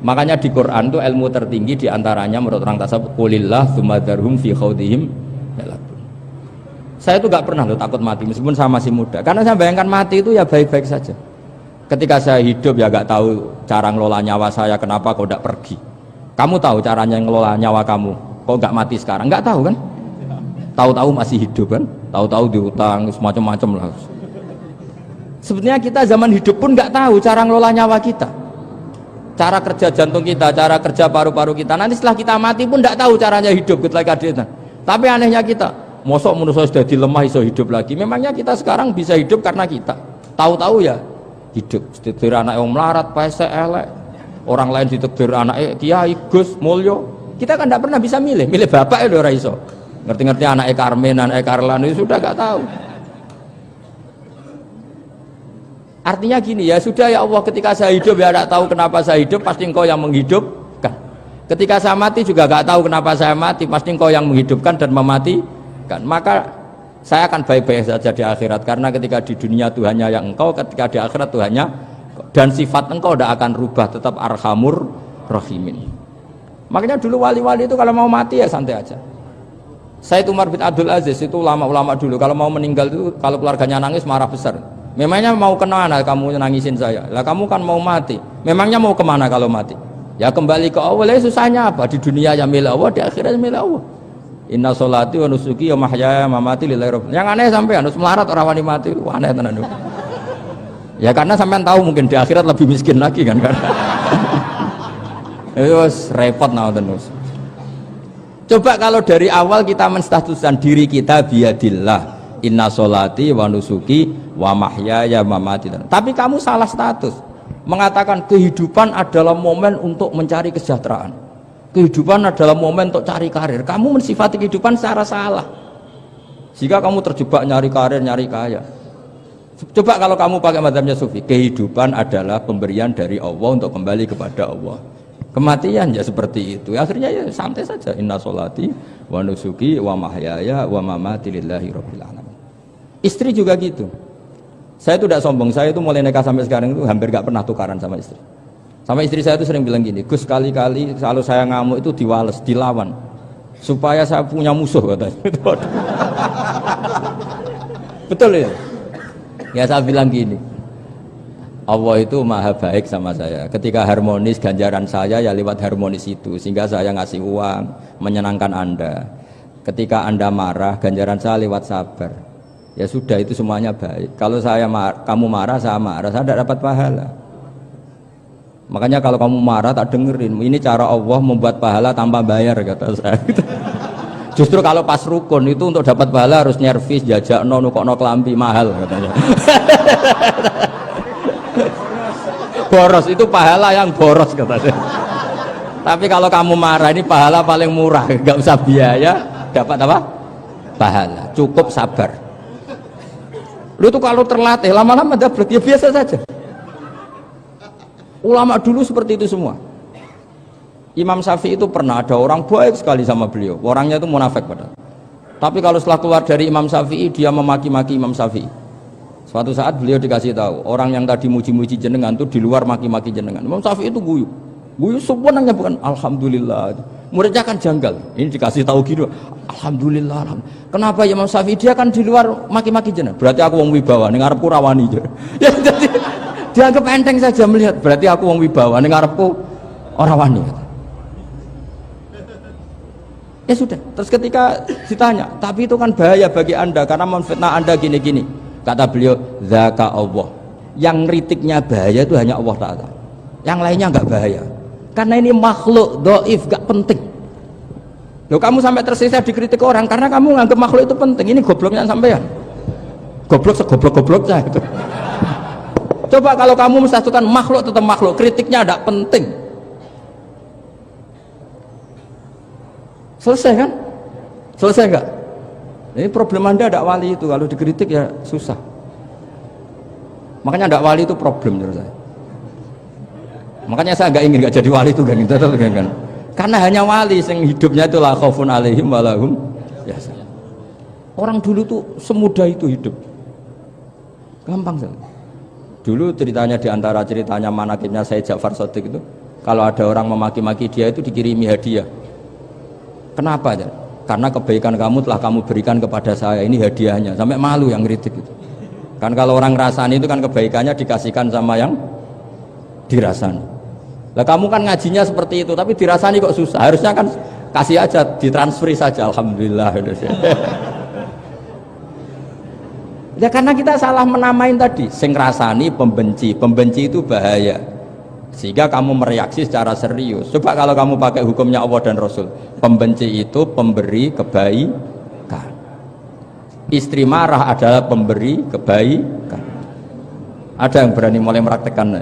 Makanya di Quran itu ilmu tertinggi diantaranya menurut orang tasawuf qulillah tsumma dzarhum fi khaudihim yalabun. Saya itu gak pernah loh takut mati meskipun saya masih muda, karena saya bayangkan mati itu ya baik-baik saja. Ketika saya hidup ya gak tahu cara ngelola nyawa saya, kenapa kok gak pergi. Kamu tahu caranya ngelola nyawa kamu, kok gak mati sekarang? Gak tahu kan? Tahu-tahu masih hidup kan? Tahu-tahu diutang semacam-macam lah. Sebenarnya kita zaman hidup pun gak tahu cara ngelola nyawa kita, cara kerja jantung kita, cara kerja paru-paru kita. Nanti setelah kita mati pun gak tahu caranya hidup ketika kita. Tapi anehnya kita, mosok manusia sudah dilemah iso hidup lagi. Memangnya kita sekarang bisa hidup karena kita tahu-tahu ya hidup. Ditekdir anak yang melarat, pesek, elek. Orang lain ditekdir anak kiai, gus, mulyo. Kita kan tidak pernah bisa milih bapak itu ora iso. Ngerti-ngerti anak Karmen, anak Karlan itu sudah gak tahu. Artinya gini ya, sudah ya Allah, ketika saya hidup ya tidak tahu kenapa saya hidup, pasti Engkau yang menghidupkan. Ketika saya mati juga gak tahu kenapa saya mati, pasti Engkau yang menghidupkan dan mematikan. Maka saya akan baik-baik saja di akhirat, karena ketika di dunia Tuhannya yang Engkau, ketika di akhirat Tuhannya, dan sifat Engkau tidak akan rubah, tetap Arhamur Rahimin. Makanya dulu wali-wali itu kalau mau mati ya santai aja. Said Umar bin Abdul Aziz itu ulama-ulama dulu kalau mau meninggal itu, kalau keluarganya nangis marah besar. Memangnya mau kemana kamu nangisin saya? Lah kamu kan mau mati. Memangnya mau kemana kalau mati? Ya kembali ke Allah. Susahnya apa? Di dunia ya milik Allah, di akhirat milik Allah. Inna sholati wa nusuki wa mahyaya wa mamati lillahi rabbil. Yang aneh sampai harus melarat orang wani mati. Wah, aneh tenan. Ya karena sampean tahu mungkin di akhirat lebih miskin lagi kan. Itu repot terus. Coba kalau dari awal kita menstatuskan diri kita biadillah. Inna sholati wa nusuki wa mahyaya wa mamati. Tapi kamu salah status. Mengatakan kehidupan adalah momen untuk mencari kesejahteraan. Kehidupan adalah momen untuk cari karir. Kamu mensifati kehidupan secara salah. Jika kamu terjebak nyari karir, nyari kaya. Coba kalau kamu pakai mazhabnya Sufi, kehidupan adalah pemberian dari Allah untuk kembali kepada Allah. Kematian ya seperti itu. Akhirnya ya santai saja. Inna sholati wa nusuki wa mahyaya wa mamati lillahi rabbil alamin. Istri juga gitu. Saya itu tidak sombong, saya itu mulai nikah sampai sekarang itu hampir gak pernah tukaran sama istri. Sama istri saya itu sering bilang gini, Gus kali-kali kalau saya ngamuk itu diwales, dilawan, supaya saya punya musuh katanya. Betul ya? Ya saya bilang gini, Allah itu maha baik sama saya. Ketika harmonis, ganjaran saya ya lewat harmonis itu, sehingga saya ngasih uang, menyenangkan Anda. Ketika Anda marah, ganjaran saya lewat sabar. Ya sudah, itu semuanya baik. Kalau kamu marah, saya tidak dapat pahala. Makanya kalau kamu marah tak dengerin. Ini cara Allah membuat pahala tanpa bayar, kata saya. Justru kalau pas rukun itu untuk dapat pahala harus nyervis, jajak nukokno kelambi mahal katanya. Boros itu pahala yang boros katanya. Tapi kalau kamu marah ini pahala paling murah, nggak usah biaya, dapat apa? Pahala, cukup sabar. Lu tuh kalau terlatih lama-lama dapat ya biasa saja. Ulama dulu seperti itu semua. Imam Syafi'i itu pernah ada orang baik sekali sama beliau. Orangnya itu munafik padahal. Tapi kalau setelah keluar dari Imam Syafi'i dia memaki-maki Imam Syafi'i. Suatu saat beliau dikasih tahu, orang yang tadi muji-muji jenengan tuh di luar maki-maki jenengan. Imam Syafi'i itu guyu. Guyu sebenarnya bukan alhamdulillah. Muridnya kan janggal. Ini dikasih tahu gitu. Alhamdulillah. Kenapa Imam Syafi'i dia kan di luar maki-maki jenengan? Berarti aku wong wibawa ning ngarepku rawani. Ya jadi dianggap enteng saja melihat. Berarti aku wong wibawa ning ngarepku ora wani. Ya sudah. Terus ketika ditanya, tapi itu kan bahaya bagi Anda karena memfitnah Anda gini-gini. Kata beliau, zaka Allah. Yang kritiknya bahaya itu hanya Allah Ta'ala. Yang lainnya enggak bahaya. Karena ini makhluk dhaif, enggak penting. Loh, kamu sampai tersisa dikritik orang karena kamu nganggap makhluk itu penting. Ini gobloknya sampean. Goblok segoblok-gobloknya itu. Coba kalau kamu mensatukan makhluk tetap makhluk, kritiknya enggak penting. Selesai kan? Selesai enggak? Ini problem Anda ada wali itu, kalau dikritik ya susah. Makanya ada wali itu problem menurut saya. Makanya saya nggak ingin nggak jadi wali itu kan. Karena hanya wali yang hidupnya itu la khaufun alaihim wa lahum yahzanun. Orang dulu tuh semudah itu hidup. Gampang sekali. Dulu ceritanya diantara ceritanya manakibnya Sayyid Ja'far Shadiq itu, kalau ada orang memaki-maki dia itu dikirimi hadiah. Kenapa ya? Karena kebaikan kamu telah kamu berikan kepada saya, ini hadiahnya. Sampai malu yang ngeritik itu. Kan kalau orang rasani itu kan kebaikannya dikasihkan sama yang dirasani. Lah kamu kan ngajinya seperti itu, tapi dirasani kok susah. Harusnya kan kasih aja, ditransferi saja. Alhamdulillah. Ya karena kita salah menamain tadi. Sing rasani pembenci, pembenci itu bahaya. Sehingga kamu mereaksi secara serius. Coba kalau kamu pakai hukumnya Allah dan Rasul, pembenci itu pemberi kebaikan, istri marah adalah pemberi kebaikan. Ada yang berani mulai meraktekan?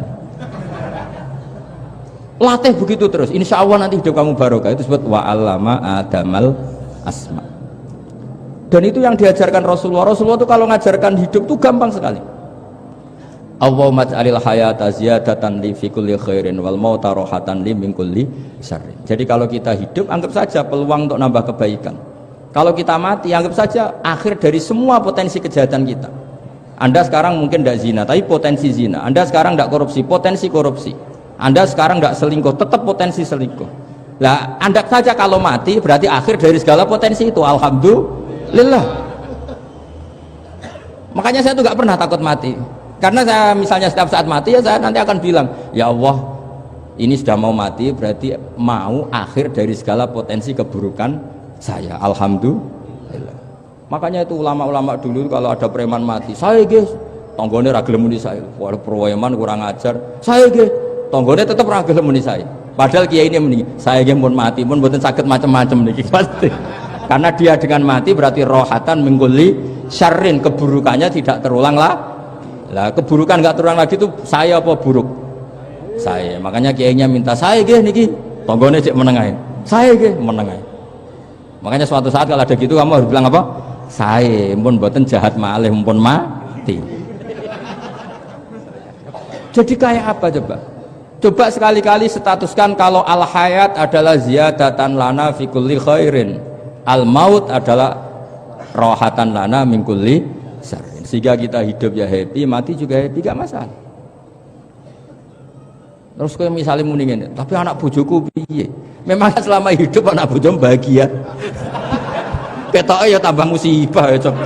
Latih begitu terus, insya Allah nanti hidup kamu barokah. Itu disebut wa'allama adamal asma. Dan itu yang diajarkan Rasulullah. Rasulullah itu kalau ngajarkan hidup itu gampang sekali. Allahumma ja'alil hayata ziyadatan li fi kulli khairin wal mauta rohatan li min kulli syarrin. Jadi kalau kita hidup, anggap saja peluang untuk nambah kebaikan. Kalau kita mati, anggap saja akhir dari semua potensi kejahatan kita. Anda sekarang mungkin tidak zina, tapi potensi zina. Anda sekarang tidak korupsi, potensi korupsi. Anda sekarang tidak selingkuh, tetap potensi selingkuh. Lah, anggap saja kalau mati, berarti akhir dari segala potensi itu. Alhamdulillah. Makanya saya tuh nggak pernah takut mati. Karena saya misalnya setiap saat mati ya saya nanti akan bilang, ya Allah ini sudah mau mati berarti mau akhir dari segala potensi keburukan saya. Alhamdulillah. Makanya itu ulama-ulama dulu kalau ada preman mati, saya guys, tonggone ra gelem muni saya. Wah preman kurang ajar. Saya guys, tonggone tetap ra gelem muni saya. Padahal kiai ini muni, saya guys pun mati pun mboten saged macam-macam niki pasti. Karena dia dengan mati berarti rohatan mengguli syarrin, keburukannya tidak terulang lah. Lah keburukan nggak terulang lagi itu saya apa buruk? Saya. Makanya kiainya minta saya ge niki tonggone cek menengai. Saya ge menengai. Makanya suatu saat kalau ada gitu kamu harus bilang apa? Saya pun boten jahat malih pun mati. Jadi kayak apa coba? Coba sekali-kali statuskan kalau al hayat adalah ziyadatan lana fi kulli khairin. Al maut adalah rohatan lana min kulli syarrin. Sehingga kita hidup ya happy, mati juga happy, gak masalah. Terus kayak misalnya mendingin, tapi anak bojoku piye? Memang selama hidup anak bojomu bahagia. Ketoknya ya tambah musibah ya, Cok.